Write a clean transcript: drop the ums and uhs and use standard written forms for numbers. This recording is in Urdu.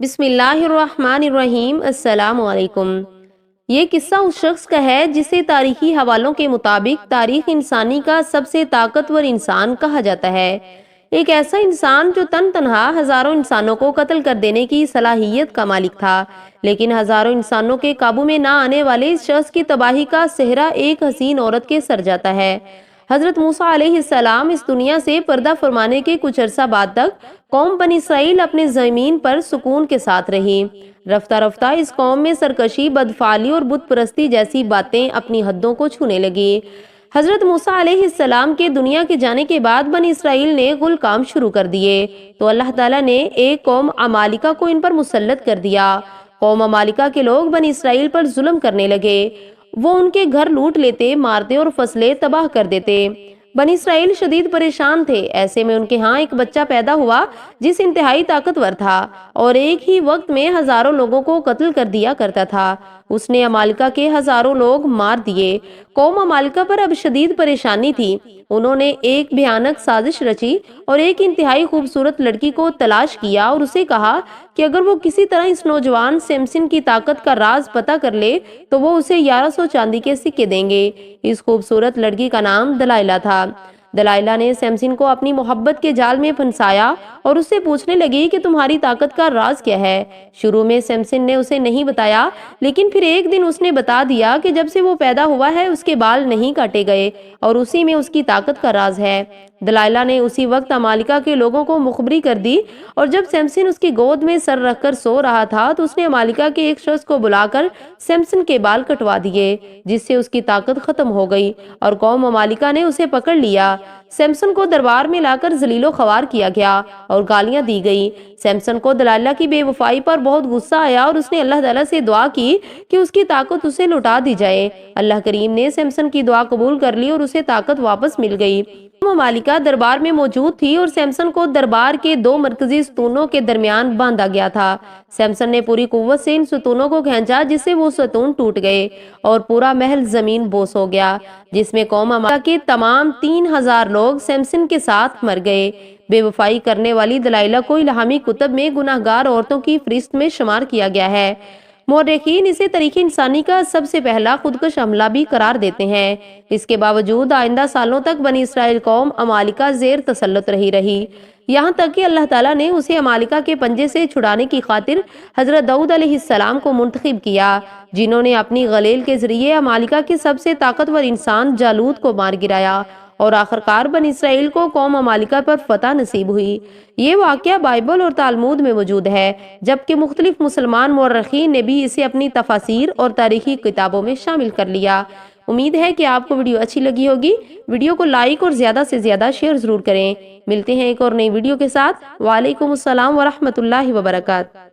بسم اللہ الرحمن الرحیم۔ السلام علیکم۔ یہ قصہ اس شخص کا ہے جسے تاریخی حوالوں کے مطابق تاریخ انسانی کا سب سے طاقتور انسان کہا جاتا ہے۔ ایک ایسا انسان جو تنہا ہزاروں انسانوں کو قتل کر دینے کی صلاحیت کا مالک تھا، لیکن ہزاروں انسانوں کے قابو میں نہ آنے والے اس شخص کی تباہی کا سہرا ایک حسین عورت کے سر جاتا ہے۔ حضرت موسیٰ علیہ السلام اس دنیا سے پردہ فرمانے کے کچھ عرصہ بعد تک قوم بنی اسرائیل اپنے زمین پر سکون کے ساتھ رہی۔ رفتہ رفتہ اس قوم میں سرکشی، بدفعلی اور بت پرستی جیسی باتیں اپنی حدوں کو چھونے لگی۔ حضرت موسیٰ علیہ السلام کے دنیا کے جانے کے بعد بنی اسرائیل نے غل کام شروع کر دیے تو اللہ تعالیٰ نے ایک قوم عمالقہ کو ان پر مسلط کر دیا۔ قوم عمالقہ کے لوگ بنی اسرائیل پر ظلم کرنے لگے۔ وہ ان کے گھر لوٹ لیتے، مارتے اور فصلیں تباہ کر دیتے۔ بنی اسرائیل شدید پریشان تھے۔ ایسے میں ان کے ہاں ایک بچہ پیدا ہوا جس انتہائی طاقتور تھا اور ایک ہی وقت میں ہزاروں لوگوں کو قتل کر دیا کرتا تھا۔ اس نے عمالقہ کے ہزاروں لوگ مار دیے۔ قوم عمالقہ پر اب شدید پریشانی تھی۔ انہوں نے ایک بھیانک سازش رچی اور ایک انتہائی خوبصورت لڑکی کو تلاش کیا اور اسے کہا کہ اگر وہ کسی طرح اس نوجوان سمسن کی طاقت کا راز پتہ کر لے تو وہ اسے 1100 چاندی کے سکے دیں گے۔ اس خوبصورت لڑکی کا نام دلائلہ تھا۔ دلائلہ نے سمسن کو اپنی محبت کے جال میں پھنسایا اور اس سے پوچھنے لگی کہ تمہاری طاقت کا راز کیا ہے۔ شروع میں سمسن نے اسے نہیں بتایا، لیکن پھر ایک دن اس نے بتا دیا کہ جب سے وہ پیدا ہوا ہے اس کے بال نہیں کاٹے گئے اور اسی میں اس کی طاقت کا راز ہے۔ دلائلہ نے اسی وقت عمالقہ کے لوگوں کو مخبری کر دی اور جب سمسن اس کی گود میں سر رکھ کر سو رہا تھا تو اس نے عمالقہ کے ایک شخص کو بلا کر سمسن کے بال کٹوا دیے، جس سے اس کی طاقت ختم ہو گئی اور قوم عمالقہ نے اسے پکڑ لیا۔ سمسن کو دربار میں لا کر ذلیل و خوار کیا گیا اور گالیاں دی گئی۔ سمسن کو دلائلہ کی بے وفائی پر بہت غصہ آیا اور اس نے اللہ تعالیٰ سے دعا کی کہ اس کی طاقت اسے لوٹا دی جائے۔ اللہ کریم نے سمسن کی دعا قبول کر لی اور اسے طاقت واپس مل گئی۔ ممالکہ دربار میں موجود تھی اور سمسن کو دربار کے دو مرکزی ستونوں کے درمیان باندھا گیا تھا۔ سمسن نے پوری قوت سے ان ستونوں کو کھینچا جس سے وہ ستون ٹوٹ گئے اور پورا محل زمین بوس ہو گیا، جس میں قوم عمالقہ کے تمام 3000 لوگ سمسن کے ساتھ مر گئے۔ بے وفائی کرنے والی دلائلہ کو الہامی کتب میں گناہگار عورتوں کی فہرست میں شمار کیا گیا ہے۔ مورخین اسے تاریخ انسانی کا سب سے پہلا خودکش حملہ بھی قرار دیتے ہیں۔ اس کے باوجود آئندہ سالوں تک بنی اسرائیل قوم عمالقہ زیر تسلط رہی، یہاں تک کہ اللہ تعالیٰ نے اسے عمالقہ کے پنجے سے چھڑانے کی خاطر حضرت داؤد علیہ السلام کو منتخب کیا، جنہوں نے اپنی غلیل کے ذریعے عمالقہ کے سب سے طاقتور انسان جالوت کو مار گرایا اور آخرکار بنی اسرائیل کو قوم عمالقہ پر فتح نصیب ہوئی۔ یہ واقعہ بائبل اور تالمود میں موجود ہے، جبکہ مختلف مسلمان مورخین نے بھی اسے اپنی تفاسیر اور تاریخی کتابوں میں شامل کر لیا۔ امید ہے کہ آپ کو ویڈیو اچھی لگی ہوگی۔ ویڈیو کو لائک اور زیادہ سے زیادہ شیئر ضرور کریں۔ ملتے ہیں ایک اور نئی ویڈیو کے ساتھ۔ وعلیکم السلام ورحمۃ اللہ وبرکاتہ۔